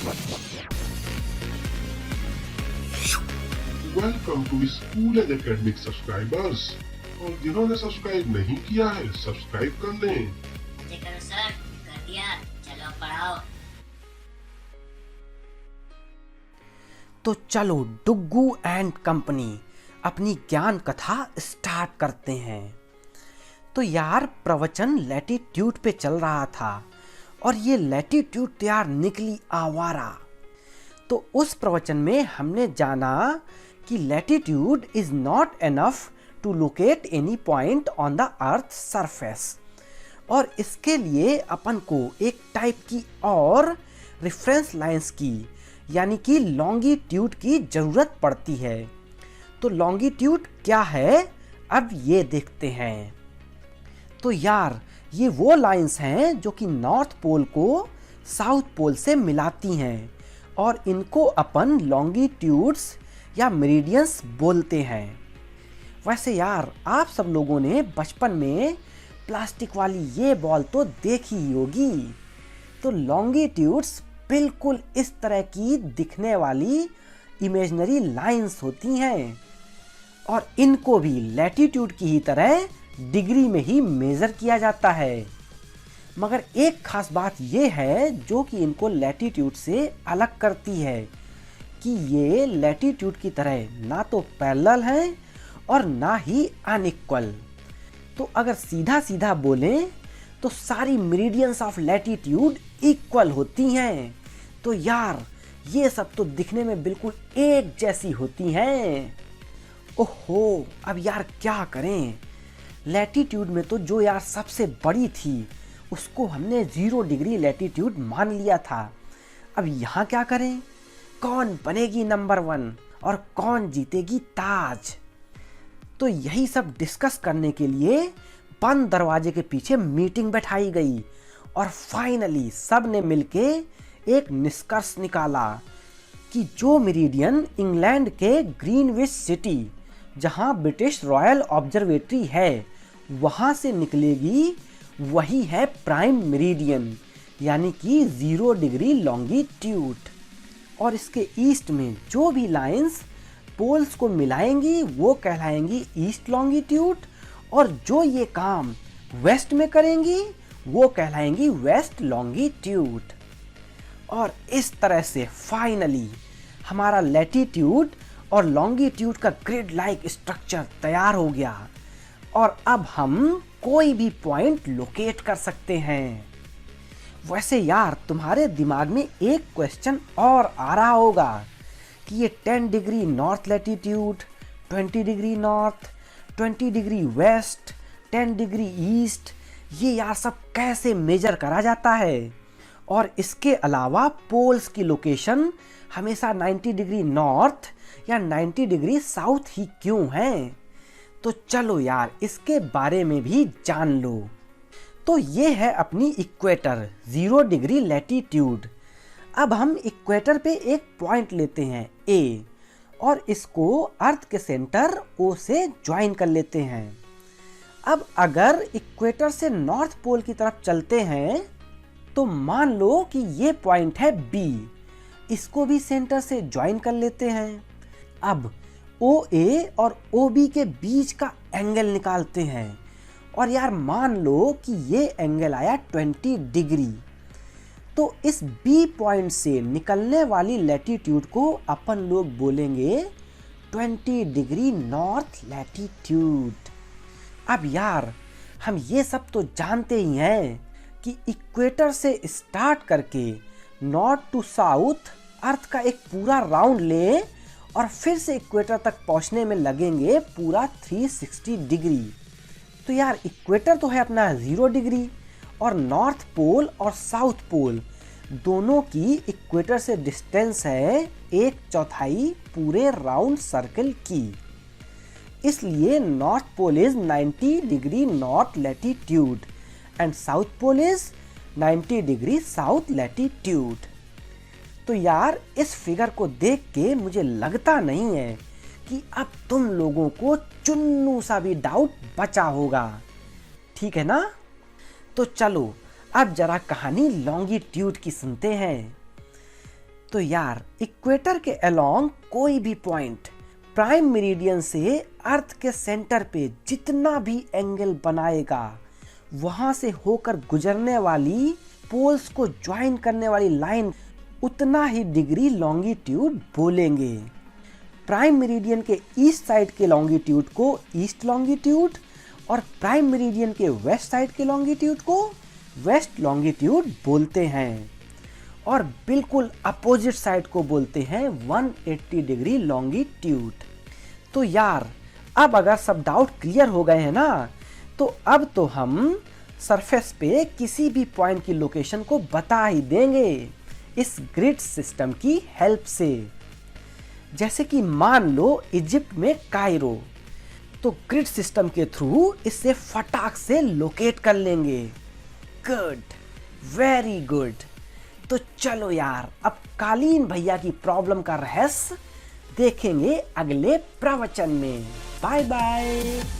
Welcome to school and academic subscribers. और जिन्होंने subscribe नहीं किया है सब्सक्राइब कर लें। मुझे करो सर, कर दिया, चलो पढ़ाओ। तो चलो डुग्गू एंड कंपनी अपनी ज्ञान कथा स्टार्ट करते हैं। तो यार प्रवचन लैटिट्यूड पे चल रहा था और ये लैटिट्यूड तो यार निकली आवारा। तो उस प्रवचन में हमने जाना कि latitude is not enough to locate any point on the earth surface, और इसके लिए अपन को एक टाइप की और रेफरेंस लाइंस की यानी कि लॉन्गिट्यूड की ज़रूरत पड़ती है। तो लॉन्गिट्यूड क्या है अब ये देखते हैं। तो यार ये वो लाइंस हैं जो कि नॉर्थ पोल को साउथ पोल से मिलाती हैं और इनको अपन लॉन्गिट्यूड्स या मेरिडियंस बोलते हैं। वैसे यार आप सब लोगों ने बचपन में प्लास्टिक वाली ये बॉल तो देखी ही होगी। तो लॉन्गिट्यूड्स बिल्कुल इस तरह की दिखने वाली इमेजिनरी लाइंस होती हैं और इनको भी लैटिट्यूड की ही तरह डिग्री में ही मेज़र किया जाता है। मगर एक खास बात ये है जो कि इनको लैटिट्यूड से अलग करती है कि ये लैटिट्यूड की तरह ना तो पैरेलल हैं और ना ही अनइक्वल। तो अगर सीधा सीधा बोलें तो सारी मेरिडियंस ऑफ लैटिट्यूड इक्वल होती हैं। तो यार ये सब तो दिखने में बिल्कुल एक जैसी होती हैं। ओहो, अब यार क्या करें। लैटिट्यूड में तो जो यार सबसे बड़ी थी उसको हमने 0 डिग्री लैटिट्यूड मान लिया था। अब यहाँ क्या करें, कौन बनेगी नंबर 1 और कौन जीतेगी ताज। तो यही सब डिस्कस करने के लिए बंद दरवाजे के पीछे मीटिंग बैठाई गई और फाइनली सब ने मिलके एक निष्कर्ष निकाला कि जो मेरिडियन इंग्लैंड के ग्रीनविच सिटी जहां ब्रिटिश रॉयल ऑब्जर्वेटरी है वहां से निकलेगी वही है प्राइम मेरिडियन यानी कि 0 डिग्री लॉन्गिट्यूड। और इसके ईस्ट में जो भी लाइंस पोल्स को मिलाएंगी वो कहलाएंगी ईस्ट लॉन्गिट्यूड, और जो ये काम वेस्ट में करेंगी वो कहलाएंगी वेस्ट लॉन्गिट्यूड। और इस तरह से फाइनली हमारा लैटिट्यूड और लॉन्गिट्यूड का ग्रिड लाइक स्ट्रक्चर तैयार हो गया और अब हम कोई भी पॉइंट लोकेट कर सकते हैं। वैसे यार तुम्हारे दिमाग में एक क्वेश्चन और आ रहा होगा कि ये 10 degree north latitude, 20 degree north, 20 degree west, 10 degree east, ये यार सब कैसे मेजर करा जाता है, और इसके अलावा पोल्स की लोकेशन हमेशा 90 डिग्री नॉर्थ या 90 डिग्री साउथ ही क्यों है। तो चलो यार इसके बारे में भी जान लो। तो ये है अपनी इक्वेटर 0 डिग्री लैटिट्यूड। अब हम इक्वेटर पे एक पॉइंट लेते हैं ए और इसको अर्थ के सेंटर ओ से ज्वाइन कर लेते हैं। अब अगर इक्वेटर से नॉर्थ पोल की तरफ चलते हैं तो मान लो कि ये पॉइंट है बी, इसको भी सेंटर से ज्वाइन कर लेते हैं। अब ओ ए और ओ बी के बीच का एंगल निकालते हैं और यार मान लो कि ये एंगल आया 20 डिग्री। तो इस बी पॉइंट से निकलने वाली लैटिट्यूड को अपन लोग बोलेंगे 20 डिग्री नॉर्थ लैटिट्यूड। अब यार हम ये सब तो जानते ही हैं कि इक्वेटर से स्टार्ट करके नॉर्थ टू साउथ अर्थ का एक पूरा राउंड ले और फिर से इक्वेटर तक पहुंचने में लगेंगे पूरा 360 डिग्री। तो यार इक्वेटर तो है अपना 0 डिग्री और नॉर्थ पोल और साउथ पोल दोनों की इक्वेटर से डिस्टेंस है 1/4 पूरे राउंड सर्कल की। इसलिए north pole is 90 degree north latitude and south pole is 90 degree south latitude. तो यार इस फिगर को देख के मुझे लगता नहीं है कि अब तुम लोगों को चुन्नू सा भी डाउट बचा होगा, ठीक है ना। तो चलो अब जरा कहानी लॉन्गिट्यूड की सुनते हैं। तो यार इक्वेटर के अलोंग कोई भी पॉइंट प्राइम मेरिडियन से अर्थ के सेंटर पे जितना भी एंगल बनाएगा, वहां से होकर गुजरने वाली पोल्स को ज्वाइन करने वाली लाइन उतना ही डिग्री लॉन्गिट्यूड बोलेंगे। प्राइम मेरिडियन के ईस्ट साइड के लॉन्गिट्यूड को ईस्ट लॉन्गिट्यूड और प्राइम मेरिडियन के वेस्ट साइड के लॉन्गिट्यूड को वेस्ट लॉन्गिट्यूड बोलते हैं, और बिल्कुल अपोजिट साइड को बोलते हैं 180 डिग्री लॉन्गिट्यूड। तो यार अब अगर सब डाउट क्लियर हो गए हैं ना, तो अब तो हम सरफेस पे किसी भी पॉइंट की लोकेशन को बता ही देंगे इस ग्रिड सिस्टम की हेल्प से। जैसे कि मान लो इजिप्ट में कायरो, तो ग्रिड सिस्टम के थ्रू इसे फटाक से लोकेट कर लेंगे। Good, very good. तो चलो यार अब कालीन भैया की प्रॉब्लम का रहस्य देखेंगे अगले प्रवचन में। Bye bye.